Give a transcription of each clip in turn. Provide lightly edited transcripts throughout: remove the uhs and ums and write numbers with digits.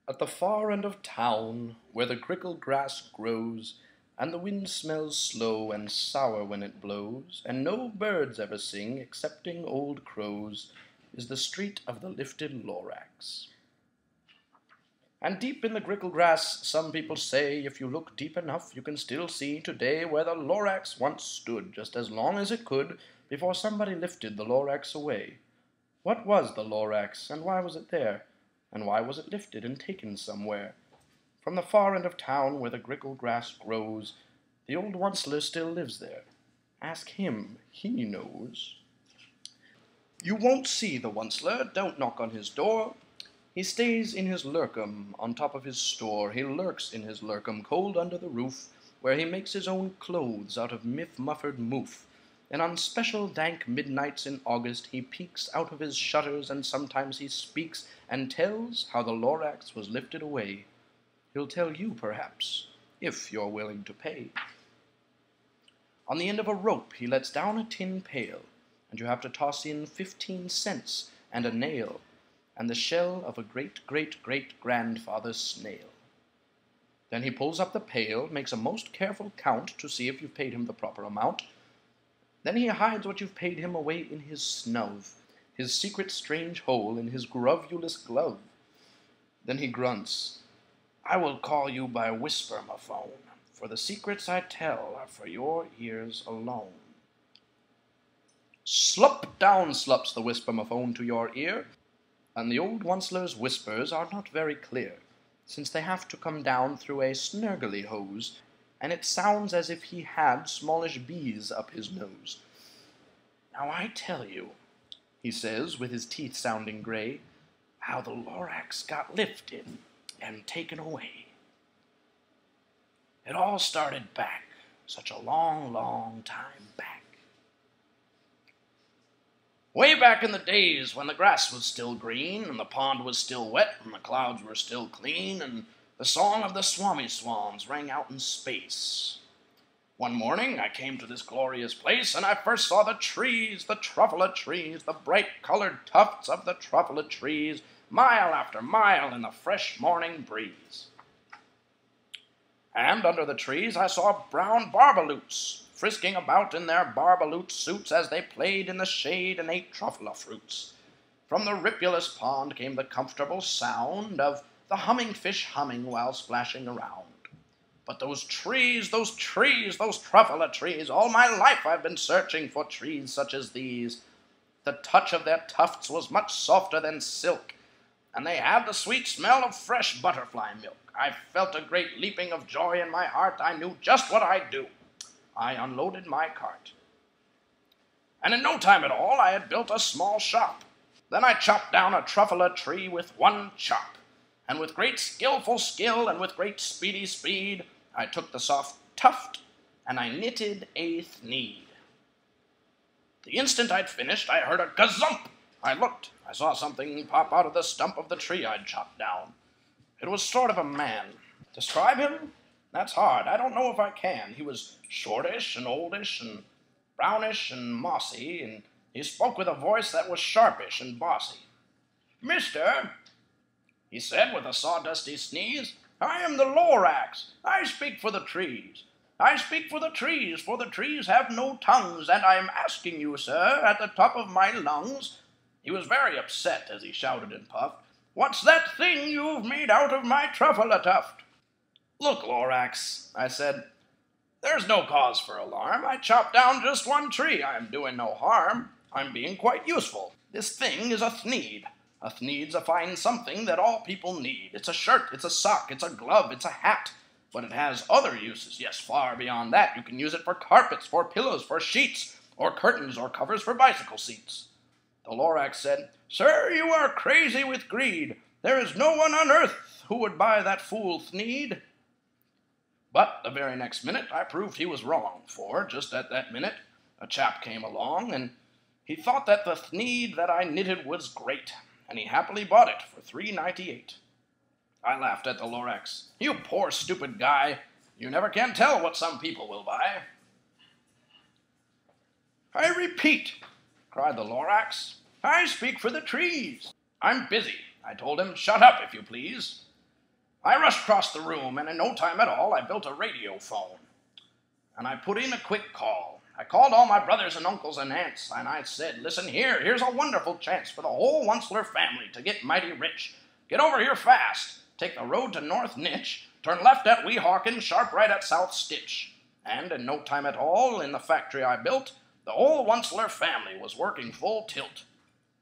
At the far end of town, where the grickle grass grows, and the wind smells slow and sour when it blows, and no birds ever sing excepting old crows, is the street of the lifted Lorax. And deep in the grickle grass, some people say, if you look deep enough, you can still see today where the Lorax once stood, just as long as it could, before somebody lifted the Lorax away. What was the Lorax, and why was it there? And why was it lifted and taken somewhere? From the far end of town where the grickle grass grows, the old Onceler still lives there. Ask him, he knows. You won't see the Onceler, don't knock on his door. He stays in his lurkum on top of his store. He lurks in his lurkum cold under the roof, where he makes his own clothes out of myth-muffered moof. And on special dank midnights in August he peeks out of his shutters, and sometimes he speaks and tells how the Lorax was lifted away. He'll tell you, perhaps, if you're willing to pay. On the end of a rope he lets down a tin pail, and you have to toss in 15 cents and a nail, and the shell of a great-great-great-grandfather's snail. Then he pulls up the pail, makes a most careful count to see if you've paid him the proper amount. Then he hides what you've paid him away in his snove, his secret strange hole in his grovulous glove. Then he grunts, I will call you by whisper-ma-phone, for the secrets I tell are for your ears alone. Slup down slups the whisper-ma-phone to your ear, and the old Onceler's whispers are not very clear, since they have to come down through a snurgly hose, and it sounds as if he had smallish bees up his nose. Now I tell you, he says, with his teeth sounding gray, how the Lorax got lifted and taken away. It all started back, such a long, long time back. Way back in the days when the grass was still green, and the pond was still wet, and the clouds were still clean, and the song of the swami swans rang out in space. One morning I came to this glorious place, and I first saw the trees, the truffula trees, the bright-colored tufts of the truffula trees, mile after mile in the fresh morning breeze. And under the trees I saw brown barbaloots, frisking about in their barbaloot suits as they played in the shade and ate truffula fruits. From the ripulous pond came the comfortable sound of the humming fish humming while splashing around. But those trees, those truffula trees, all my life I've been searching for trees such as these. The touch of their tufts was much softer than silk, and they had the sweet smell of fresh butterfly milk. I felt a great leaping of joy in my heart. I knew just what I'd do. I unloaded my cart. And in no time at all, I had built a small shop. Then I chopped down a truffula tree with one chop. And with great skillful skill and with great speedy speed, I took the soft tuft and I knitted a thneed. The instant I'd finished, I heard a gazump. I looked. I saw something pop out of the stump of the tree I'd chopped down. It was sort of a man. Describe him? That's hard. I don't know if I can. He was shortish and oldish and brownish and mossy, and he spoke with a voice that was sharpish and bossy. Mister, he said with a sawdusty sneeze, I am the Lorax. I speak for the trees. I speak for the trees have no tongues, and I am asking you, sir, at the top of my lungs. He was very upset as he shouted and puffed, What's that thing you've made out of my truffula tuft? Look, Lorax, I said, there's no cause for alarm. I chopped down just one tree. I'm doing no harm. I'm being quite useful. This thing is a thneed. A thneed's a fine something that all people need. It's a shirt, it's a sock, it's a glove, it's a hat. But it has other uses, yes, far beyond that. You can use it for carpets, for pillows, for sheets, or curtains, or covers for bicycle seats. The Lorax said, Sir, you are crazy with greed. There is no one on earth who would buy that fool thneed. But the very next minute I proved he was wrong, for just at that minute a chap came along, and he thought that the thneed that I knitted was great, and he happily bought it for $3.98. I laughed at the Lorax. You poor stupid guy, you never can tell what some people will buy. I repeat, cried the Lorax, I speak for the trees. I'm busy, I told him. Shut up, if you please. I rushed across the room, and in no time at all I built a radio phone. And I put in a quick call. I called all my brothers and uncles and aunts, and I said, listen here, here's a wonderful chance for the whole Onceler family to get mighty rich. Get over here fast. Take the road to North Nitch, turn left at Weehawken, sharp right at South Stitch. And in no time at all, in the factory I built, the whole Onceler family was working full tilt.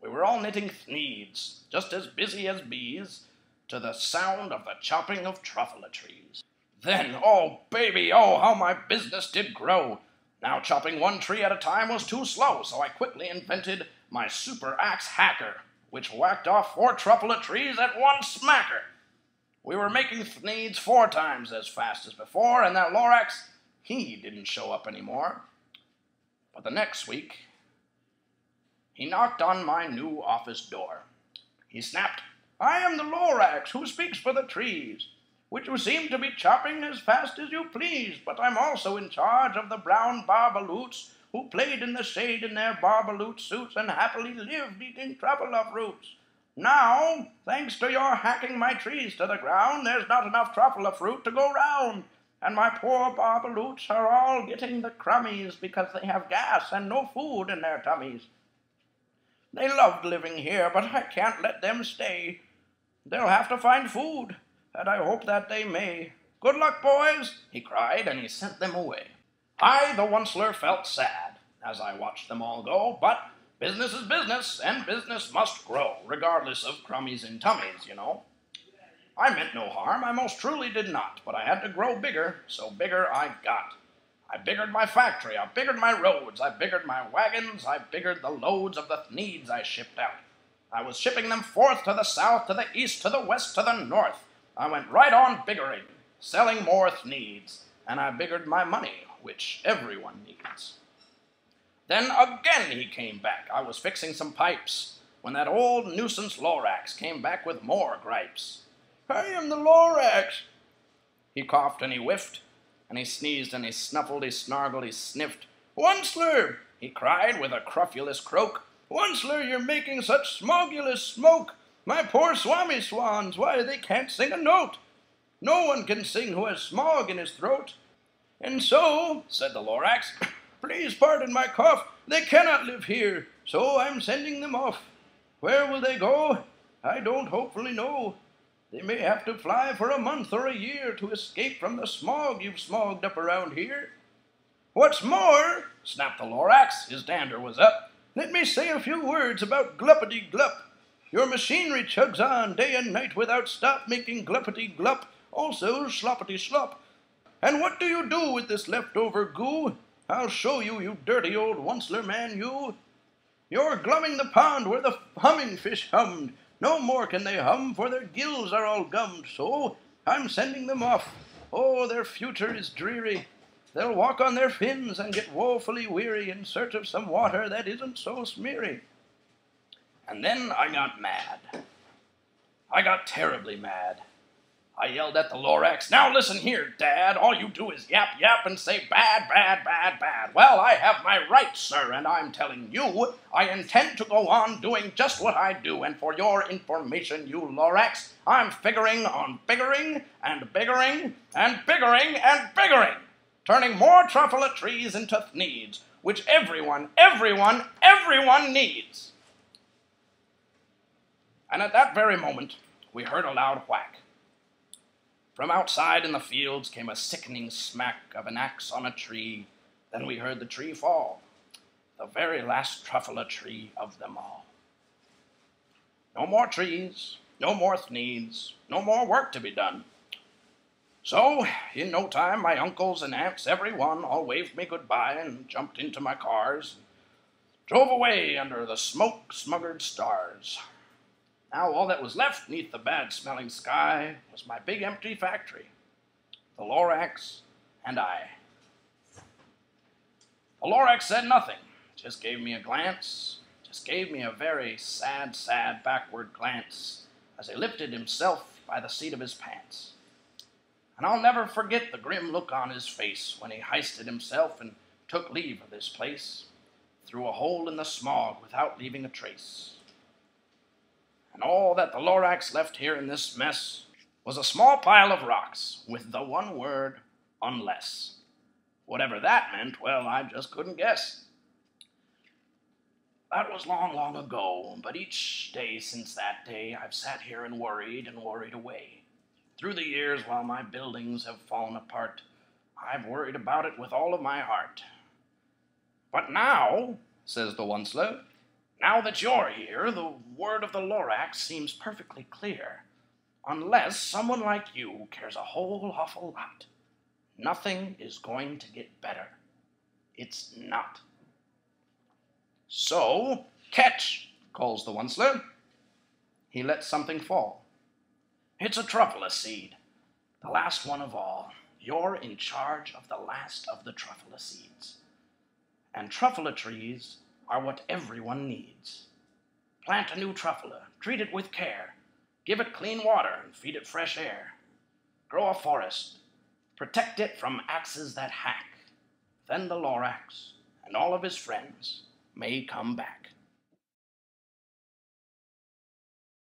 We were all knitting thneeds, just as busy as bees, to the sound of the chopping of truffula trees. Then, oh baby, oh how my business did grow. Now chopping one tree at a time was too slow, so I quickly invented my super axe hacker, which whacked off 4 truffula trees at one smacker. We were making thneeds 4 times as fast as before, and that Lorax, he didn't show up anymore. But the next week, he knocked on my new office door. He snapped, I am the Lorax who speaks for the trees, which you seem to be chopping as fast as you please, but I'm also in charge of the brown barbaloots who played in the shade in their barbaloot suits and happily lived eating truffula fruits. Now, thanks to your hacking my trees to the ground, there's not enough truffula fruit to go round, and my poor barbaloots are all getting the crummies because they have gas and no food in their tummies. They loved living here, but I can't let them stay. They'll have to find food, and I hope that they may. Good luck, boys, he cried, and he sent them away. I, the Onceler, felt sad as I watched them all go, but business is business, and business must grow, regardless of crummies and tummies, you know. I meant no harm, I most truly did not, but I had to grow bigger, so bigger I got. I biggered my factory, I biggered my roads, I biggered my wagons, I biggered the loads of the thneeds I shipped out. I was shipping them forth to the south, to the east, to the west, to the north. I went right on biggering, selling more thneeds, and I biggered my money, which everyone needs. Then again he came back. I was fixing some pipes, when that old nuisance Lorax came back with more gripes. I am the Lorax. He coughed and he whiffed, and he sneezed and he snuffled, he snargled, he sniffed. Onceler, he cried with a crufulous croak. Onceler, you're making such smogulous smoke. My poor swami swans, why, they can't sing a note. No one can sing who has smog in his throat. And so, said the Lorax, please pardon my cough, they cannot live here, so I'm sending them off. Where will they go? I don't hopefully know. They may have to fly for a month or a year to escape from the smog you've smogged up around here. What's more, snapped the Lorax, his dander was up, let me say a few words about gluppity-glup. Your machinery chugs on day and night without stop, making gluppity-glup, also sloppity-slop. And what do you do with this leftover goo? I'll show you, you dirty old Onceler man, you. You're glumming the pond where the humming fish hummed. No more can they hum, for their gills are all gummed, so I'm sending them off. Oh, their future is dreary. They'll walk on their fins and get woefully weary in search of some water that isn't so smeary. And then I got mad. I got terribly mad. I yelled at the Lorax, now listen here, Dad, all you do is yap, yap, and say bad, bad, bad, bad. Well, I have my rights, sir, and I'm telling you, I intend to go on doing just what I do, and for your information, you Lorax, I'm figuring on biggering, and biggering, and biggering, and biggering, turning more truffula trees into thneeds, which everyone needs. And at that very moment, we heard a loud whack. From outside in the fields came a sickening smack of an axe on a tree. Then we heard the tree fall, the very last truffula tree of them all. No more trees, no more thneeds, no more work to be done. So, in no time, my uncles and aunts, every one, all waved me goodbye and jumped into my cars and drove away under the smoke-smuggered stars. Now all that was left neath the bad-smelling sky was my big empty factory, the Lorax and I. The Lorax said nothing, just gave me a glance, just gave me a very sad, sad backward glance as he lifted himself by the seat of his pants. And I'll never forget the grim look on his face when he hoisted himself and took leave of this place, through a hole in the smog without leaving a trace. And all that the Lorax left here in this mess was a small pile of rocks with the one word, unless. Whatever that meant, well, I just couldn't guess. That was long, long ago, but each day since that day I've sat here and worried away. Through the years, while my buildings have fallen apart, I've worried about it with all of my heart. But now, says the Onceler, now that you're here, the word of the Lorax seems perfectly clear. Unless someone like you cares a whole awful lot, nothing is going to get better. It's not. So, catch, calls the Onceler. He lets something fall. It's a truffula seed, the last one of all. You're in charge of the last of the truffula seeds. And truffula trees are what everyone needs. Plant a new truffula, treat it with care, give it clean water and feed it fresh air. Grow a forest, protect it from axes that hack. Then the Lorax and all of his friends may come back.